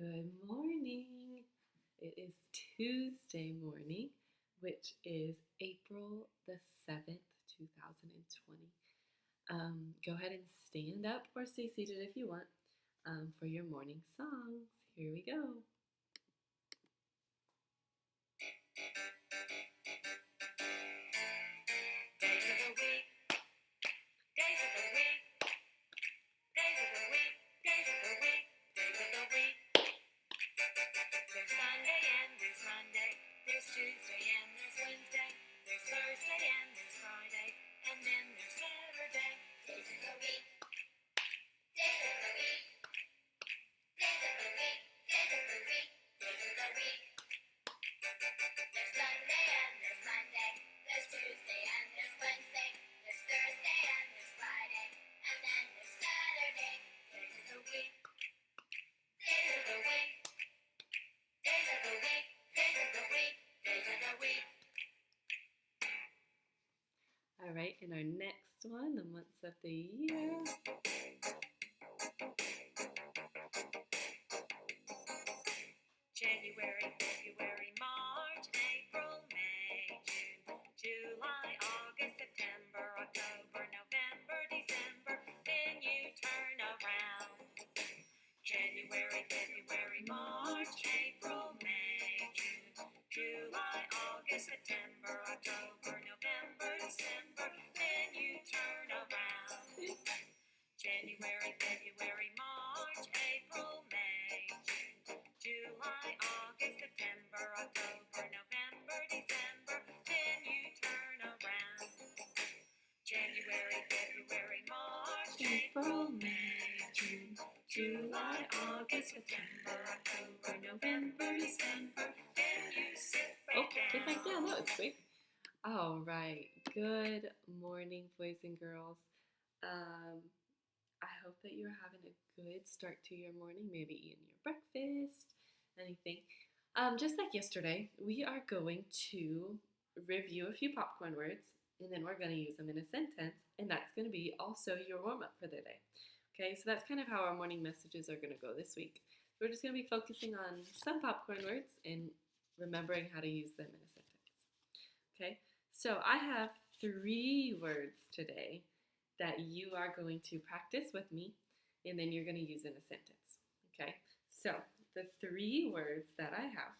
Good morning. It is Tuesday morning, which is April the 7th, 2020. Go ahead and stand up or stay seated if you want for your morning songs. Here we go. Days of the week, days of the week, days of the week, days of the week, days of the week. There's Sunday and there's Monday, there's Tuesday and there's Wednesday, there's Thursday and there's Friday, and then there's Saturday. Days of the week, days of the week, days of the week, days of the week, days of the week. There's Sunday and there's Monday, there's Tuesday and there's Wednesday, there's Thursday and there's Friday, and then there's Saturday. Days of the week, days of the week, days of the week, days of the week, days of the week. All right, and our next one, the months of the year. January, February, March, April, May, June, July, August, September, October, November, December, then you turn around. January, February, March, April, May, June, July, August, September, October, November, December, then you turn around. January, February, March, April, May, June, July, August, September, October, November, December, then you turn around. January, February, March, April, May, June, July, August, September, October, November, December, then you sit Oh, right sit back down. down. That was quick. All right. Good morning, boys and girls. I hope that you're having a good start to your morning, maybe eating your breakfast, anything. Just like yesterday, we are going to review a few popcorn words, and then we're going to use them in a sentence, and that's going to be also your warm-up for the day. Okay, so that's kind of how our morning messages are going to go this week. We're just going to be focusing on some popcorn words and remembering how to use them in a sentence. Okay, so I have 3 words today that you are going to practice with me, and then you're going to use in a sentence. Okay, so the 3 words that I have,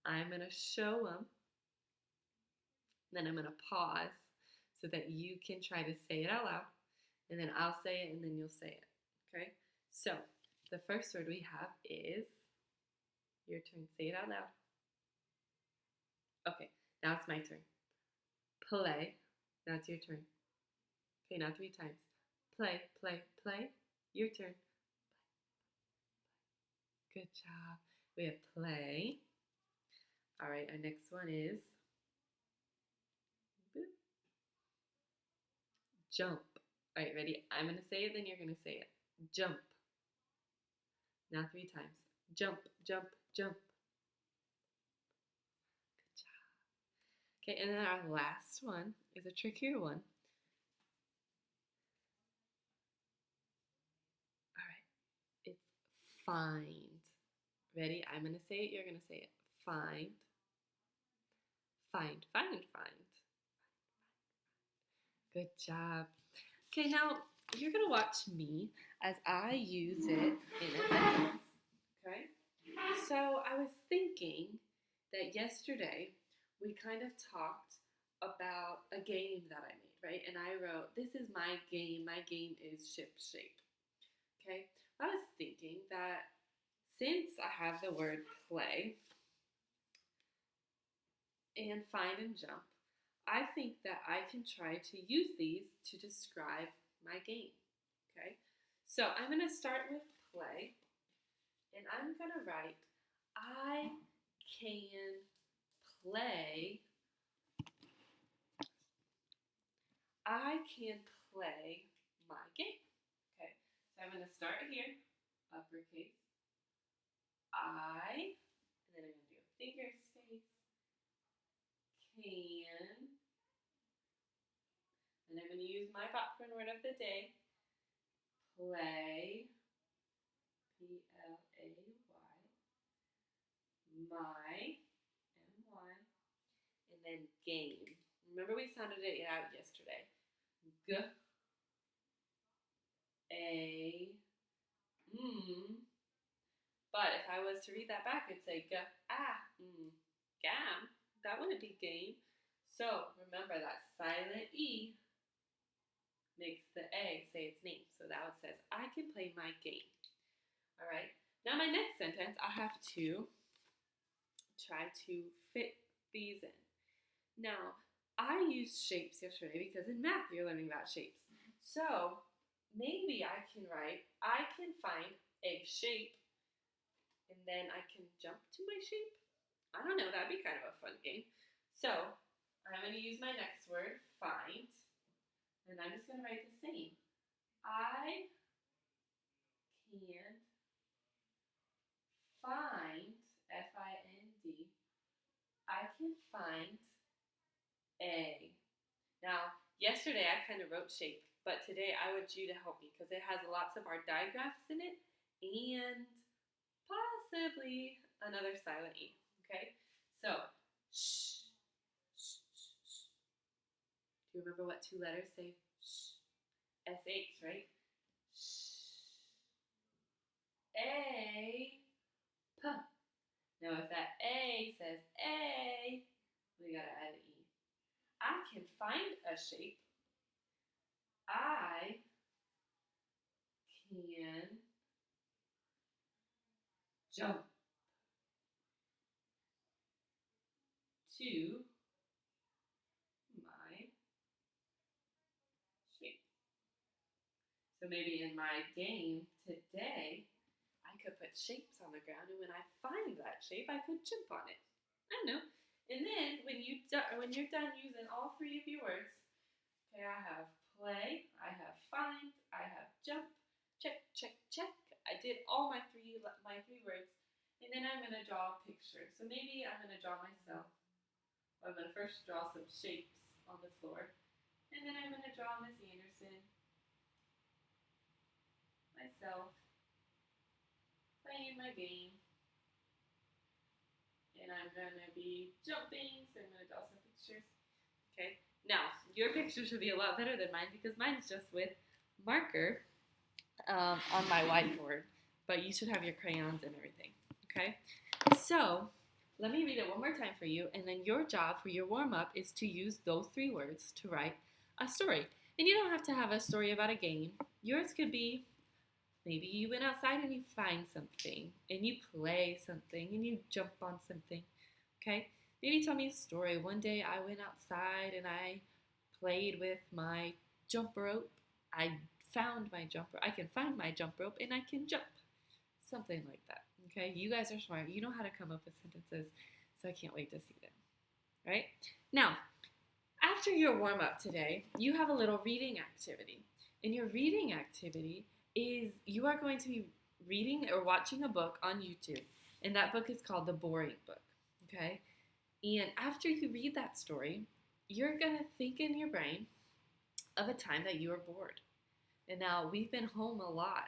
I'm going to show them, then I'm going to pause so that you can try to say it out loud, and then I'll say it, and then you'll say it. Okay, so the first word we have is, your turn, say it out loud. Okay, now it's my turn. Play. Now it's your turn. Okay, now 3 times. Play, play, play. Your turn. Good job. We have play. All right, our next one is jump. All right, ready? I'm going to say it, then you're going to say it. Jump. Now 3 times. Jump, jump, jump. Good job. Okay, and then our last one is a trickier one. All right, it's find. Ready? I'm going to say it, you're going to say it. Find. Find, find, find. Good job. Okay, now you're going to watch me as I use it in a sentence. Okay? So I was thinking that yesterday we kind of talked about a game that I made, right? And I wrote, this is my game. My game is Ship Shape. Okay? I was thinking that since I have the word play and find and jump, I think that I can try to use these to describe my game. Okay? So I'm going to start with play, and I'm going to write, I can play. I can play my game. Okay, so I'm going to start here, uppercase, I, and then I'm going to do a finger space, can, and I'm going to use my popcorn word of the day, play, Play, my, M-Y, and then game. Remember we sounded it out yesterday. G-A-M. But if I was to read that back, it'd say gam. That wouldn't be game. So remember that silent E makes the A say its name. So that one says, I can play my game. All right. Now my next sentence, I have to try to fit these in. Now, I used shapes yesterday because in math you're learning about shapes. So maybe I can write, I can find a shape and then I can jump to my shape. I don't know, that'd be kind of a fun game. So I'm going to use my next word, find, and I'm just going to write the same. I can find, F-I-N-D, I can find a. Now, yesterday I kind of wrote shape, but today I want you to help me because it has lots of our digraphs in it and possibly another silent E. Okay? So, sh, sh, sh, sh. Do you remember what two letters say sh? S-H, right? Sh. A, P. Now, if that A says A, we gotta add an E. I can find a shape. I can jump to my shape. So maybe in my game today, I could put shapes on the ground, and when I find that shape, I could jump on it. I know. And then when you're done using all three of your words, okay, I have play, I have find, I have jump. Check, check, check. I did all my three words, and then I'm gonna draw a picture. So maybe I'm gonna draw myself. I'm gonna first draw some shapes on the floor, and then I'm gonna draw Miss Anderson, myself, playing my game, and I'm gonna be jumping. So I'm gonna draw some pictures. Okay. Now your picture should be a lot better than mine because mine's just with marker on my whiteboard, but you should have your crayons and everything, okay? So let me read it one more time for you, and then your job for your warm-up is to use those three words to write a story. And you don't have to have a story about a game. Yours could be, maybe you went outside and you find something, and you play something, and you jump on something, okay? Maybe tell me a story. One day I went outside and I played with my jump rope. I found my jump rope. I can find my jump rope and I can jump. Something like that. Okay, you guys are smart. You know how to come up with sentences, so I can't wait to see them. Right? Now, after your warm up today, you have a little reading activity. And your reading activity is you are going to be reading or watching a book on YouTube. And that book is called The Boring Book. Okay? And after you read that story, you're going to think in your brain of a time that you were bored. And now we've been home a lot.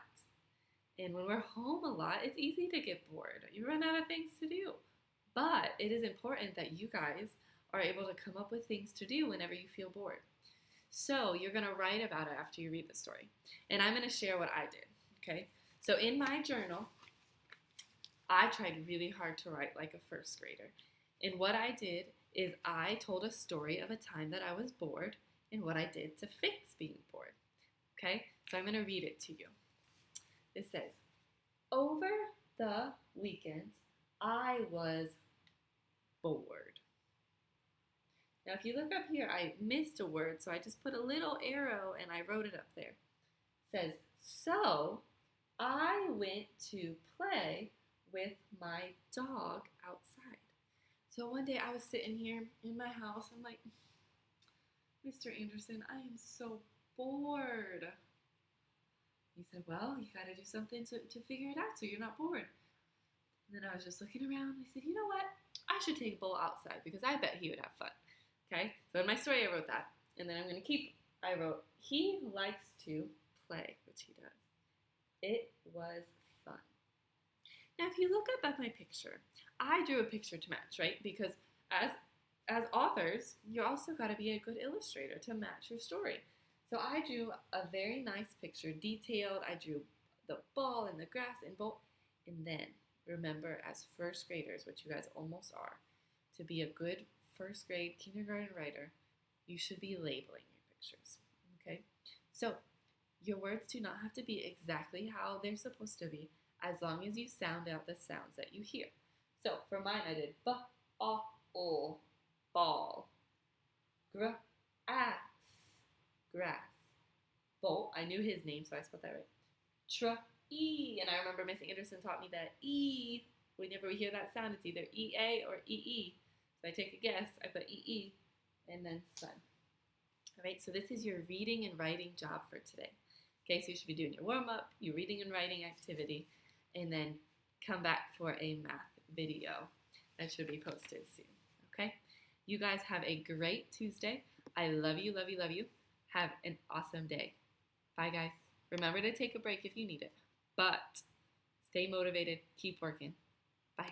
And when we're home a lot, it's easy to get bored. You run out of things to do. But it is important that you guys are able to come up with things to do whenever you feel bored. So you're going to write about it after you read the story. And I'm going to share what I did. Okay? So in my journal, I tried really hard to write like a first grader. And what I did is I told a story of a time that I was bored and what I did to fix being bored. Okay? So I'm going to read it to you. It says, over the weekend, I was bored. Now, if you look up here, I missed a word, so I just put a little arrow and I wrote it up there. It says, so I went to play with my dog outside. So one day I was sitting here in my house. I'm like, Mr. Anderson, I am so bored. He said, well, you got to do something to figure it out so you're not bored. And then I was just looking around. I said, you know what? I should take Bo outside because I bet he would have fun. Okay? So in my story, I wrote that. And then I'm going to I wrote, he likes to play, which he does. It was fun. Now, if you look up at my picture, I drew a picture to match, right? Because as authors, you also got to be a good illustrator to match your story. So I drew a very nice picture, detailed. I drew the ball and the grass and boat. And then remember, as first graders, which you guys almost are, to be a good first grade kindergarten writer, you should be labeling your pictures. Okay? So your words do not have to be exactly how they're supposed to be, as long as you sound out the sounds that you hear. So for mine, I did b-a-o, ball, grass, grass, bolt. I knew his name, so I spelled that right. Tra-e, and I remember Miss Anderson taught me that e. Whenever we hear that sound, it's either ea or ee. So I take a guess. I put ee, and then sun. All right. So this is your reading and writing job for today. Okay. So you should be doing your warm up, your reading and writing activity, and then come back for a math video that should be posted soon. Okay. You guys have a great Tuesday. I love you, love you, love you. Have an awesome day. Bye, guys. Remember to take a break if you need it, but stay motivated. Keep working.